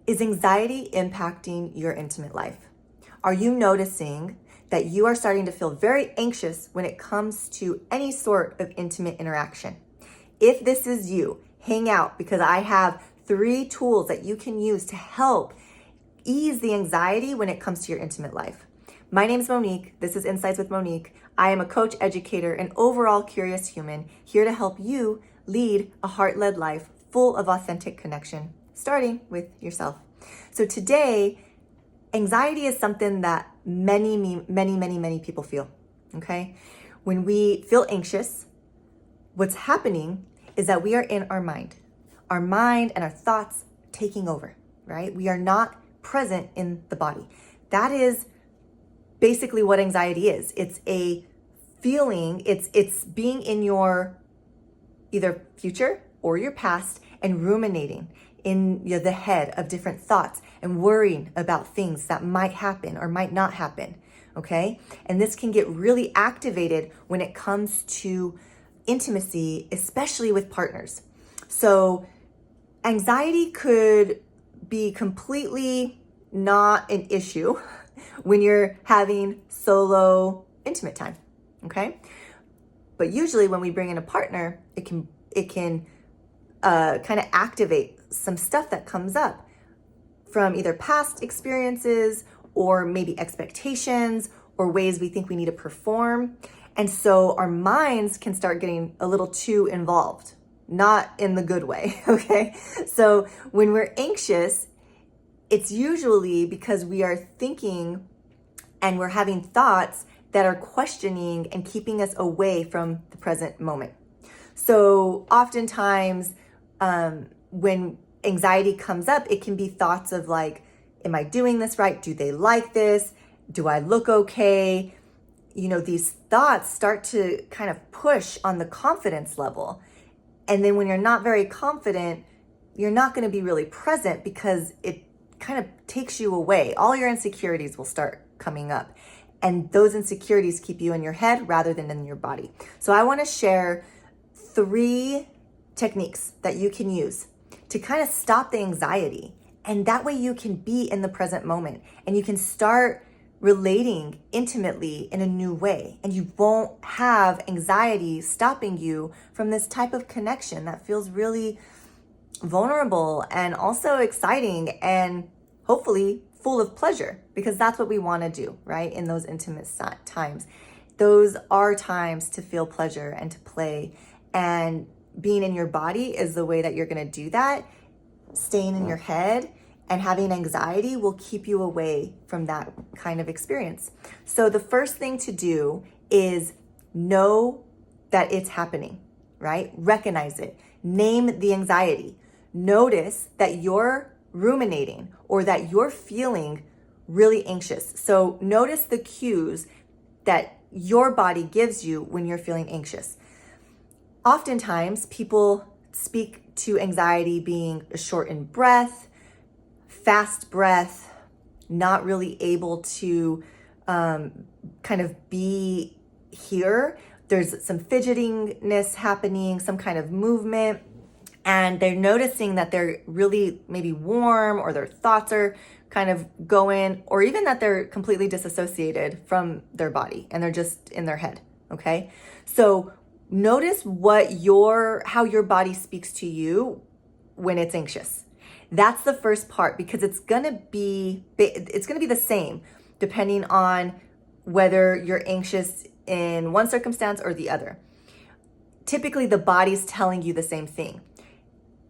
Is anxiety impacting your intimate life? Are you noticing that you are starting to feel very anxious when it comes to any sort of intimate interaction? If this is you, hang out, because I have 3 tools that you can use to help ease the anxiety when it comes to your intimate life. My name is Monique. This is Insights with Monique. I am a coach, educator, and overall curious human here to help you lead a heart-led life full of authentic connection, starting with yourself. So today, anxiety is something that many people feel, okay? When we feel anxious, what's happening is that we are in our mind and our thoughts taking over, right? We are not present in the body. That is basically what anxiety is. It's a feeling, it's being in your either future or your past and ruminating in the head of different thoughts and worrying about things that might happen or might not happen, okay? And this can get really activated when it comes to intimacy, especially with partners. So anxiety could be completely not an issue when you're having solo intimate time, okay? But usually when we bring in a partner, it can kind of activate some stuff that comes up from either past experiences or maybe expectations or ways we think we need to perform. And so our minds can start getting a little too involved, not in the good way, okay? So when we're anxious, it's usually because we are thinking and we're having thoughts that are questioning and keeping us away from the present moment. So oftentimes, when anxiety comes up, it can be thoughts of like, am I doing this right? Do they like this? Do I look okay? These thoughts start to kind of push on the confidence level. And then when you're not very confident, you're not going to be really present because it kind of takes you away. All your insecurities will start coming up. And those insecurities keep you in your head rather than in your body. So I want to share 3 techniques that you can use to kind of stop the anxiety. And that way you can be in the present moment and you can start relating intimately in a new way. And you won't have anxiety stopping you from this type of connection that feels really vulnerable and also exciting and hopefully full of pleasure, because that's what we want to do, right? In those intimate times. Those are times to feel pleasure and to play, and being in your body is the way that you're going to do that. Staying in your head and having anxiety will keep you away from that kind of experience. So the first thing to do is know that it's happening, right? Recognize it. Name the anxiety. Notice that you're ruminating or that you're feeling really anxious. So notice the cues that your body gives you when you're feeling anxious. Oftentimes, people speak to anxiety being a shortened breath, fast breath, not really able to kind of be here. There's some fidgetiness happening, some kind of movement, and they're noticing that they're really maybe warm, or their thoughts are kind of going, or even that they're completely disassociated from their body and they're just in their head, okay? So notice how your body speaks to you when it's anxious. That's the first part, because it's gonna be the same depending on whether you're anxious in one circumstance or the other. Typically, the body's telling you the same thing.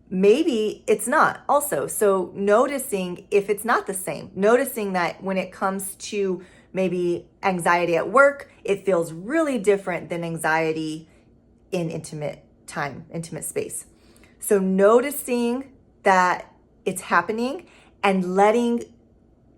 Maybe it's not also. So noticing if it's not the same, noticing that when it comes to maybe anxiety at work, it feels really different than anxiety in intimate time, intimate space. So noticing that it's happening and letting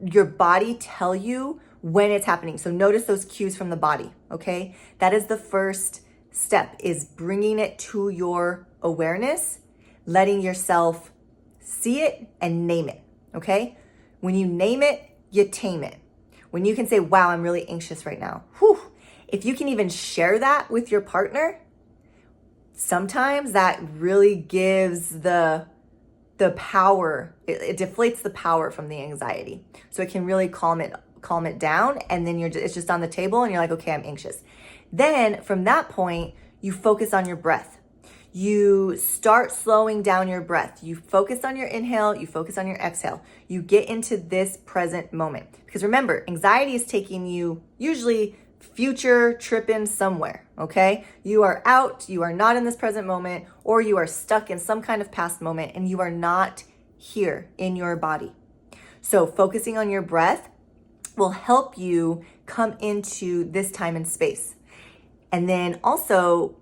your body tell you when it's happening. So notice those cues from the body, okay? That is the first step, is bringing it to your awareness, letting yourself see it and name it, okay? When you name it, you tame it. When you can say, wow, I'm really anxious right now. Whew. If you can even share that with your partner, sometimes that really gives the the power, it deflates the power from the anxiety. So it can really calm it down, and then it's just on the table and you're like, okay, I'm anxious. Then from that point, you focus on your breath. You start slowing down your breath. You focus on your inhale, you focus on your exhale. You get into this present moment. Because remember, anxiety is taking you usually future tripping somewhere, okay? You are out, you are not in this present moment, or you are stuck in some kind of past moment and you are not here in your body. So focusing on your breath will help you come into this time and space. And then also,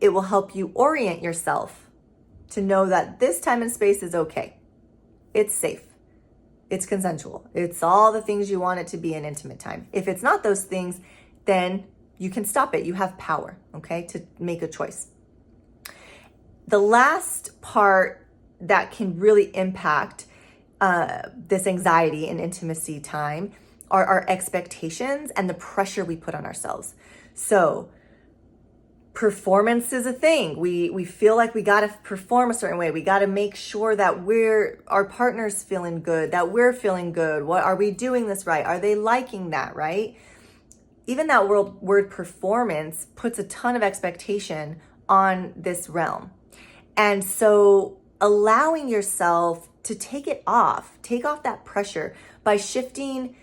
it will help you orient yourself to know that this time and space is okay. It's safe. It's consensual. It's all the things you want it to be in intimate time. If it's not those things, then you can stop it. You have power, okay, to make a choice. The last part that can really impact this anxiety and intimacy time are our expectations and the pressure we put on ourselves. So performance is a thing. We feel like we got to perform a certain way. We got to make sure that our partner's feeling good, that we're feeling good. What are we doing this right? Are they liking that, right? Even that word performance puts a ton of expectation on this realm. And so allowing yourself to take off that pressure by shifting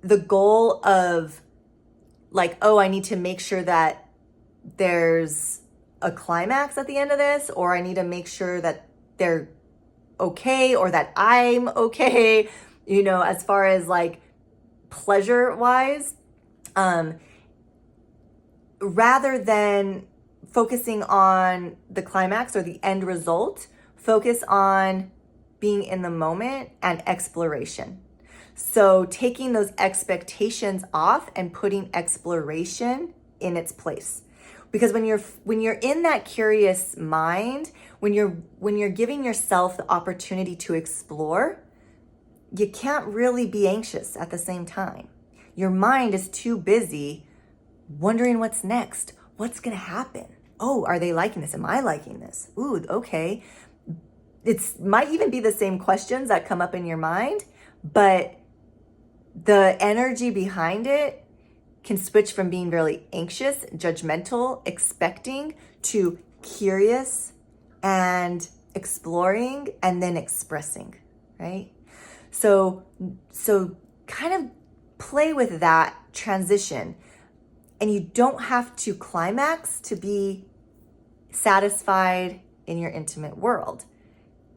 the goal of like, oh, I need to make sure that there's a climax at the end of this, or I need to make sure that they're okay or that I'm okay, as far as like pleasure wise. Rather than focusing on the climax or the end result, focus on being in the moment and exploration. So taking those expectations off and putting exploration in its place. Because when you're in that curious mind, when you're giving yourself the opportunity to explore, you can't really be anxious at the same time. Your mind is too busy wondering what's next. What's going to happen? Oh, are they liking this? Am I liking this? Ooh, okay. It might even be the same questions that come up in your mind, but the energy behind it can switch from being really anxious, judgmental, expecting, to curious and exploring and then expressing, right? So kind of play with that transition. And you don't have to climax to be satisfied in your intimate world.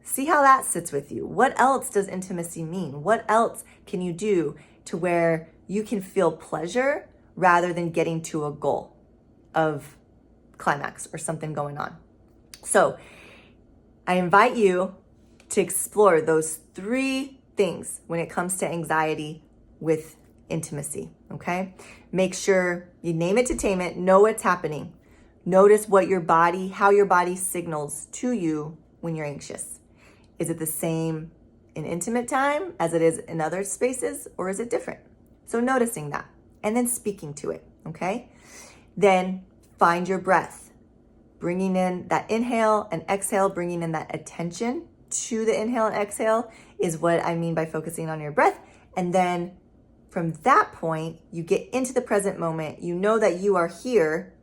See how that sits with you. What else does intimacy mean? What else can you do to where you can feel pleasure rather than getting to a goal of climax or something going on? So I invite you to explore those 3 things when it comes to anxiety with intimacy, okay? Make sure you name it to tame it, know what's happening. Notice how your body signals to you when you're anxious. Is it the same in intimate time as it is in other spaces, or is it different? So noticing that and then speaking to it, okay? Then find your breath, bringing in that inhale and exhale, bringing in that attention to the inhale and exhale is what I mean by focusing on your breath. And then from that point, you get into the present moment. You know that you are here,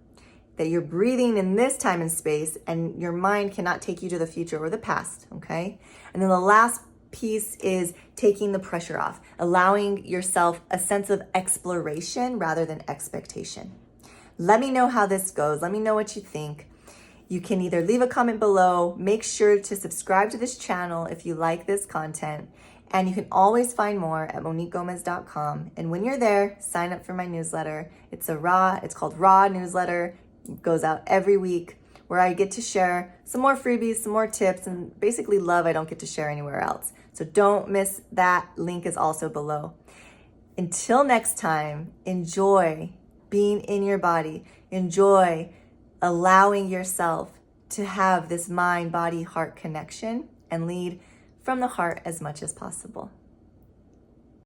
that you're breathing in this time and space, and your mind cannot take you to the future or the past, okay? And then the last piece is taking the pressure off, allowing yourself a sense of exploration rather than expectation. Let me know how this goes. Let me know what you think. You can either leave a comment below, make sure to subscribe to this channel if you like this content, and you can always find more at moniquegomez.com. And when you're there, sign up for my newsletter. It's called Raw newsletter. It goes out every week, where I get to share some more freebies, some more tips, and basically love I don't get to share anywhere else. So don't miss that. Link is also below. Until next time, enjoy being in your body. Enjoy allowing yourself to have this mind, body, heart connection and lead from the heart as much as possible.